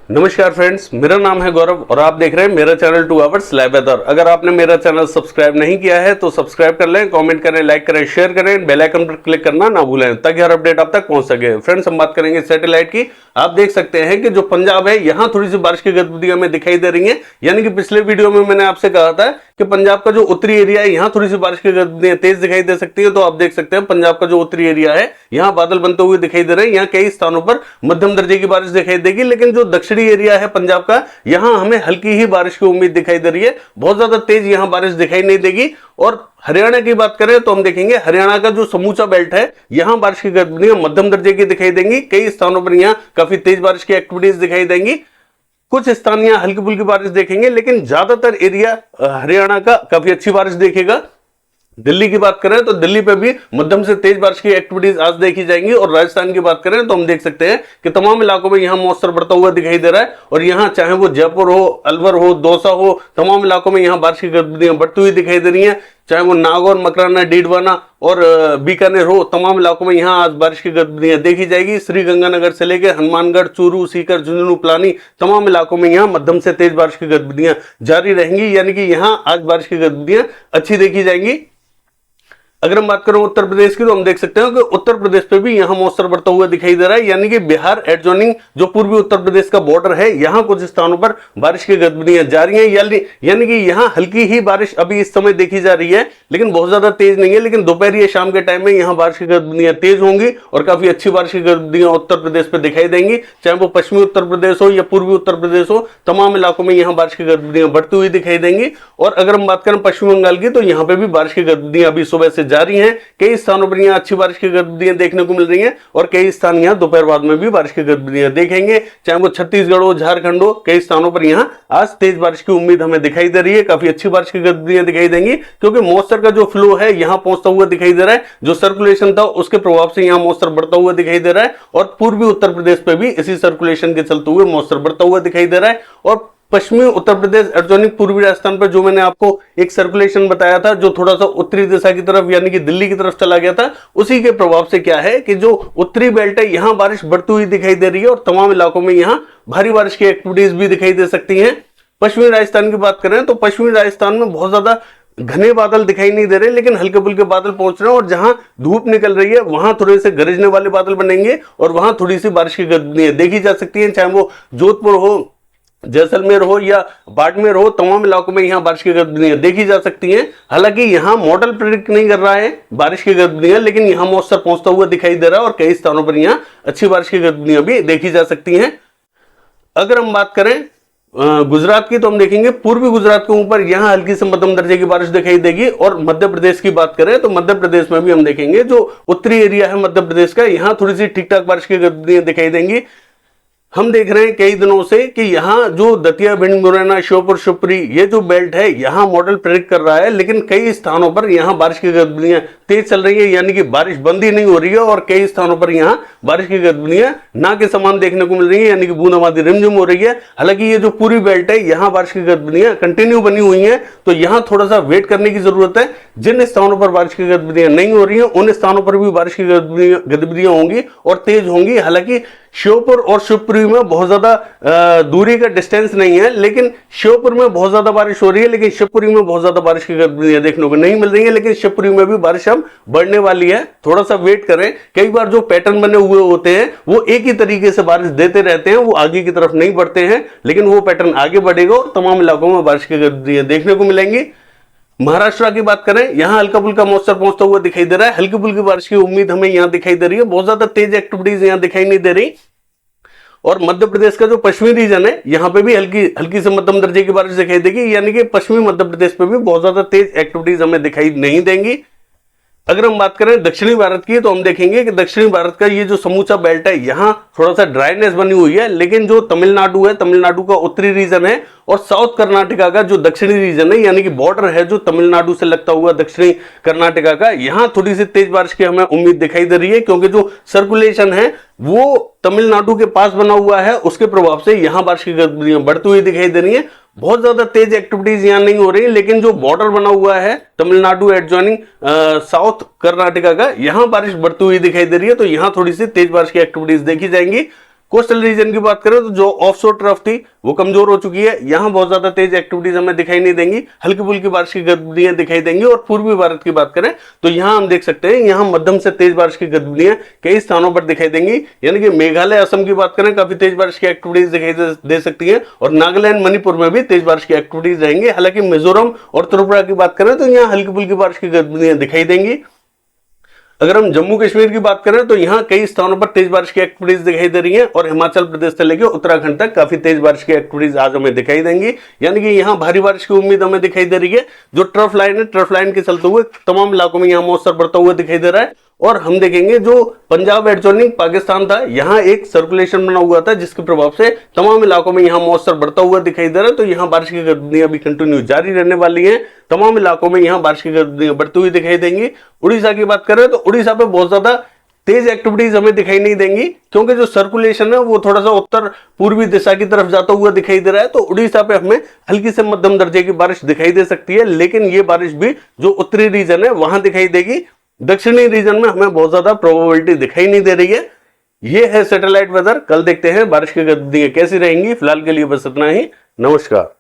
नमस्कार फ्रेंड्स, मेरा नाम है गौरव और आप देख रहे हैं मेरा चैनल 2 आवर्स लाइव वेदर। अगर आपने मेरा चैनल सब्सक्राइब नहीं किया है तो सब्सक्राइब कर लें, कमेंट करें, लाइक करें, शेयर करें, बेल आइकन पर क्लिक करना ना भूलें ताकि हर अपडेट आप तक पहुंच सके। फ्रेंड्स, हम बात करेंगे सैटेलाइट की। आप देख सकते हैं कि जो पंजाब है यहाँ थोड़ी सी बारिश की गतिविधियां हमें दिखाई दे रही है। यानी कि पिछले वीडियो में मैंने आपसे कहा था कि पंजाब का जो उत्तरी एरिया है यहाँ थोड़ी सी बारिश की गतिविधियां तेज दिखाई दे सकती है। तो आप देख सकते हैं पंजाब का जो उत्तरी एरिया है यहाँ बादल बनते हुए दिखाई दे रहे हैं। यहाँ कई स्थानों पर मध्यम दर्जे की बारिश दिखाई देगी, लेकिन जो दक्षिणी एरिया है पंजाब का यहां हमें हल्की ही बारिश की उम्मीद दिखाई दे रही है। बहुत ज्यादा तेज यहां बारिश दिखाई नहीं देगी। और हरियाणा की बात करें तो हम देखेंगे हरियाणा का जो समूचा बेल्ट है यहां बारिश की गतिविधियां मध्यम दर्जे की दिखाई देंगी। कई स्थानों पर यहां काफी तेज बारिश की एक्टिविटीज दिखाई देंगी। कुछ स्थान यहां हल्की फुल्की बारिश देखेंगे, लेकिन ज्यादातर एरिया हरियाणा का काफी अच्छी बारिश देखेगा। दिल्ली की बात करें तो दिल्ली पे भी मध्यम से तेज बारिश की एक्टिविटीज आज देखी जाएंगी। और राजस्थान की बात करें तो हम देख सकते हैं कि तमाम इलाकों में यहाँ मॉइस्चर बढ़ता हुआ दिखाई दे रहा है। और यहाँ चाहे वो जयपुर हो, अलवर हो, दौसा हो, तमाम इलाकों में यहाँ बारिश की गतिविधियां बढ़ती हुई दिखाई दे रही है। चाहे वो नागौर, मकराना, डीडवाना और बीकानेर हो, तमाम इलाकों में यहाँ आज बारिश की गतिविधियां देखी जाएगी। श्रीगंगानगर से लेकर हनुमानगढ़, चूरू, सीकर, झुंझुनू, पिलानी, तमाम इलाकों में यहाँ मध्यम से तेज बारिश की गतिविधियां जारी रहेंगी। यानी कि यहाँ आज बारिश की गतिविधियां अच्छी देखी जाएंगी। अगर हम बात करें उत्तर प्रदेश की तो हम देख सकते हैं कि उत्तर प्रदेश पे भी यहां मॉइस्चर बढ़ता हुआ दिखाई दे रहा है। यानी कि बिहार एडजॉइनिंग जो पूर्वी उत्तर प्रदेश का बॉर्डर है यहां कुछ स्थानों पर बारिश की गतिविधियां जारी हैं। यानी कि यहां हल्की ही बारिश अभी इस समय देखी जा रही है, लेकिन बहुत ज्यादा तेज नहीं है। लेकिन दोपहर या शाम के टाइम में यहां बारिश की गतिविधियां तेज होंगी और काफी अच्छी बारिश की गतिविधियां उत्तर प्रदेश पे दिखाई देंगी। चाहे वो पश्चिमी उत्तर प्रदेश हो या पूर्वी उत्तर प्रदेश हो, तमाम इलाकों में यहां बारिश की गतिविधियां बढ़ती हुई दिखाई देंगी। और अगर हम बात करें पश्चिम बंगाल की तो यहां पर भी बारिश की गतिविधियां अभी सुबह से जारी है। कई स्थानों पर यहां अच्छी बारिश की गतिविधियां देखने को मिल रही हैं और कई स्थान यहां दोपहर बाद में भी बारिश की गतिविधियां देखेंगे। चाहे वो छत्तीसगढ़ हो, झारखंड हो, कई स्थानों पर यहां आज तेज बारिश की उम्मीद हमें दिखाई दे रही है। काफी अच्छी बारिश की गतिविधियां दिखाई देंगी क्योंकि मॉइस्चर का जो फ्लो है यहां पहुंचता हुआ दिखाई दे रहा है। जो सर्कुलेशन था उसके प्रभाव से यहां मॉइस्चर बढ़ता हुआ दिखाई दे रहा है। और पूर्वी उत्तर प्रदेश पे भी इसी सर्कुलेशन के चलते हुए मॉइस्चर बढ़ता हुआ दिखाई दे रहा है। और पश्चिमी उत्तर प्रदेश एडजॉइनिंग पूर्वी राजस्थान पर जो मैंने आपको एक सर्कुलेशन बताया था जो थोड़ा सा उत्तरी दिशा की तरफ यानी कि दिल्ली की तरफ चला गया था, उसी के प्रभाव से क्या है कि जो उत्तरी बेल्ट है यहां बारिश बढ़ती हुई दिखाई दे रही है और तमाम इलाकों में यहां भारी बारिश की एक्टिविटीज भी दिखाई दे सकती हैं। पश्चिमी राजस्थान की बात करें तो पश्चिमी राजस्थान में बहुत ज्यादा घने बादल दिखाई नहीं दे रहे, लेकिन हल्के फुल्के बादल पहुंच रहे हैं। और जहां धूप निकल रही है वहां थोड़े से गरजने वाले बादल बनेंगे और वहां थोड़ी सी बारिश की गतिविधियां देखी जा सकती है। चाहे वो जोधपुर हो, जैसलमेर हो या बाड़मेर हो, तमाम इलाकों में यहां बारिश की गतिविधियां देखी जा सकती हैं। हालांकि यहां मॉडल प्रेडिक्ट नहीं कर रहा है बारिश की गतिविधियां, लेकिन यहां मॉइस्चर पहुंचता हुआ दिखाई दे रहा है और कई स्थानों पर यहां अच्छी बारिश की गतिविधियां भी देखी जा सकती हैं। अगर हम बात करें गुजरात की तो हम देखेंगे पूर्वी गुजरात के ऊपर यहां हल्की से मध्यम दर्जे की बारिश दिखाई देगी। और मध्य प्रदेश की बात करें तो मध्य प्रदेश में भी हम देखेंगे जो उत्तरी एरिया है मध्य प्रदेश का यहां थोड़ी सी ठीक ठाक बारिश की गतिविधियां दिखाई देंगी। हम देख रहे हैं कई दिनों से कि यहाँ जो दतिया, भिंड, मुरैना, श्योपुर, शिवपुरी ये जो बेल्ट है यहाँ मॉडल प्रेडिक्ट कर रहा है, लेकिन कई स्थानों पर यहाँ बारिश की गतिविधियां तेज चल रही है। यानी कि बारिश बंद ही नहीं हो रही है और कई स्थानों पर यहाँ बारिश की गतिविधियां ना के समान देखने को मिल रही है। यानी कि बूंदाबांदी रिमझिम हो रही है। हालांकि ये जो पूरी बेल्ट है यहाँ बारिश की गतिविधियां कंटिन्यू बनी हुई है, तो यहाँ थोड़ा सा वेट करने की जरूरत है। जिन स्थानों पर बारिश की गतिविधियां नहीं हो रही है उन स्थानों पर भी बारिश की गतिविधियां होंगी और तेज होंगी। हालांकि श्योपुर और शिवपुरी में बहुत ज्यादा दूरी का डिस्टेंस नहीं है, लेकिन श्योपुर में बहुत ज्यादा बारिश हो रही है, लेकिन शिवपुरी में बहुत ज्यादा बारिश की गतिविधियां देखने को नहीं मिल रही है। लेकिन शिवपुरी में भी बारिश अब बढ़ने वाली है, थोड़ा सा वेट करें। कई बार जो पैटर्न बने हुए होते हैं वो एक ही तरीके से बारिश देते रहते हैं, वो आगे की तरफ नहीं बढ़ते हैं, लेकिन वो पैटर्न आगे बढ़ेगा और तमाम इलाकों में बारिश की गतिविधियां देखने को मिलेंगी। महाराष्ट्र की बात करें यहां हल्का फुल्का मॉइस्चर पहुंचता हुआ दिखाई दे रहा है। हल्की फुल्की बारिश की उम्मीद हमें यहां दिखाई दे रही है। बहुत ज्यादा तेज एक्टिविटीज यहां दिखाई नहीं दे रही। और मध्य प्रदेश का जो पश्चिमी रीजन है यहां पे भी हल्की से मध्यम दर्जे की बारिश दिखाई देगी। यानी कि पश्चिमी मध्य प्रदेश पे भी बहुत ज्यादा तेज एक्टिविटीज हमें दिखाई नहीं देंगी। अगर हम बात करें दक्षिणी भारत की तो हम देखेंगे कि दक्षिणी भारत का ये जो समूचा बेल्ट है यहाँ थोड़ा सा ड्राइनेस बनी हुई है, लेकिन जो तमिलनाडु है, तमिलनाडु का उत्तरी रीजन है और साउथ कर्नाटका का जो दक्षिणी रीजन है यानी कि बॉर्डर है जो तमिलनाडु से लगता हुआ दक्षिणी कर्नाटका का, यहाँ थोड़ी सी तेज बारिश की हमें उम्मीद दिखाई दे रही है। क्योंकि जो सर्कुलेशन है वो तमिलनाडु के पास बना हुआ है, उसके प्रभाव से यहाँ बारिश की गतिविधियां बढ़ती हुई दिखाई दे रही है। बहुत ज्यादा तेज एक्टिविटीज यहाँ नहीं हो रही, लेकिन जो बॉर्डर बना हुआ है तमिलनाडु एडजॉइनिंग साउथ कर्नाटका का, यहाँ बारिश बढ़ती हुई दिखाई दे रही है। तो यहाँ थोड़ी सी तेज बारिश की एक्टिविटीज देखी जाएंगी। कोस्टल रीजन की बात करें तो जो ऑफशोर ट्रफ थी वो कमजोर हो चुकी है, यहां बहुत ज्यादा तेज एक्टिविटीज हमें दिखाई नहीं देंगी, हल्की फुल्की बारिश की गतिविधियां दिखाई देंगी। और पूर्वी भारत की बात करें तो यहां हम देख सकते हैं यहां मध्यम से तेज बारिश की गतिविधियां कई स्थानों पर दिखाई देंगी। यानी कि मेघालय असम की बात करें काफी तेज बारिश की एक्टिविटीज दिखाई दे सकती है, और नागालैंड मणिपुर में भी तेज बारिश की एक्टिविटीज रहेंगी। हालांकि मिजोरम और त्रिपुरा की बात करें तो यहाँ हल्की फुल्की बारिश की गतिविधियां दिखाई देंगी। अगर हम जम्मू कश्मीर की बात करें तो यहाँ कई स्थानों पर तेज बारिश की एक्टिविटीज दिखाई दे रही हैं, और हिमाचल प्रदेश से लेकर उत्तराखंड तक काफी तेज बारिश की एक्टिविटीज आज हमें दिखाई देंगी। यानी कि यहाँ भारी बारिश की उम्मीद हमें दिखाई दे रही है। जो ट्रफ लाइन है, ट्रफ लाइन के चलते हुए तमाम इलाकों में यहाँ मॉइस्चर बढ़ता हुआ दिखाई दे रहा है। और हम देखेंगे जो पंजाब एडजॉइनिंग पाकिस्तान था, यहाँ एक सर्कुलेशन बना हुआ था जिसके प्रभाव से तमाम इलाकों में यहाँ मॉइस्चर बढ़ता हुआ दिखाई दे रहा है। तो यहाँ बारिश की गतिविधियां भी कंटिन्यू जारी रहने वाली हैं, तमाम इलाकों में यहाँ बारिश की गतिविधियां बढ़ती हुई दिखाई देंगी। उड़ीसा की बात करें तो उड़ीसा पे बहुत ज्यादा तेज एक्टिविटीज हमें दिखाई नहीं देंगी, क्योंकि जो सर्कुलेशन है वो थोड़ा सा उत्तर पूर्वी दिशा की तरफ जाता हुआ दिखाई दे रहा है। तो उड़ीसा पे हमें हल्की से मध्यम दर्जे की बारिश दिखाई दे सकती है, लेकिन ये बारिश भी जो उत्तरी रीजन है वहां दिखाई देगी। दक्षिणी रीजन में हमें बहुत ज्यादा प्रोबेबिलिटी दिखाई नहीं दे रही है। ये है सैटेलाइट वेदर। कल देखते हैं बारिश की गतिविधियां कैसी रहेंगी। फिलहाल के लिए बस इतना ही। नमस्कार।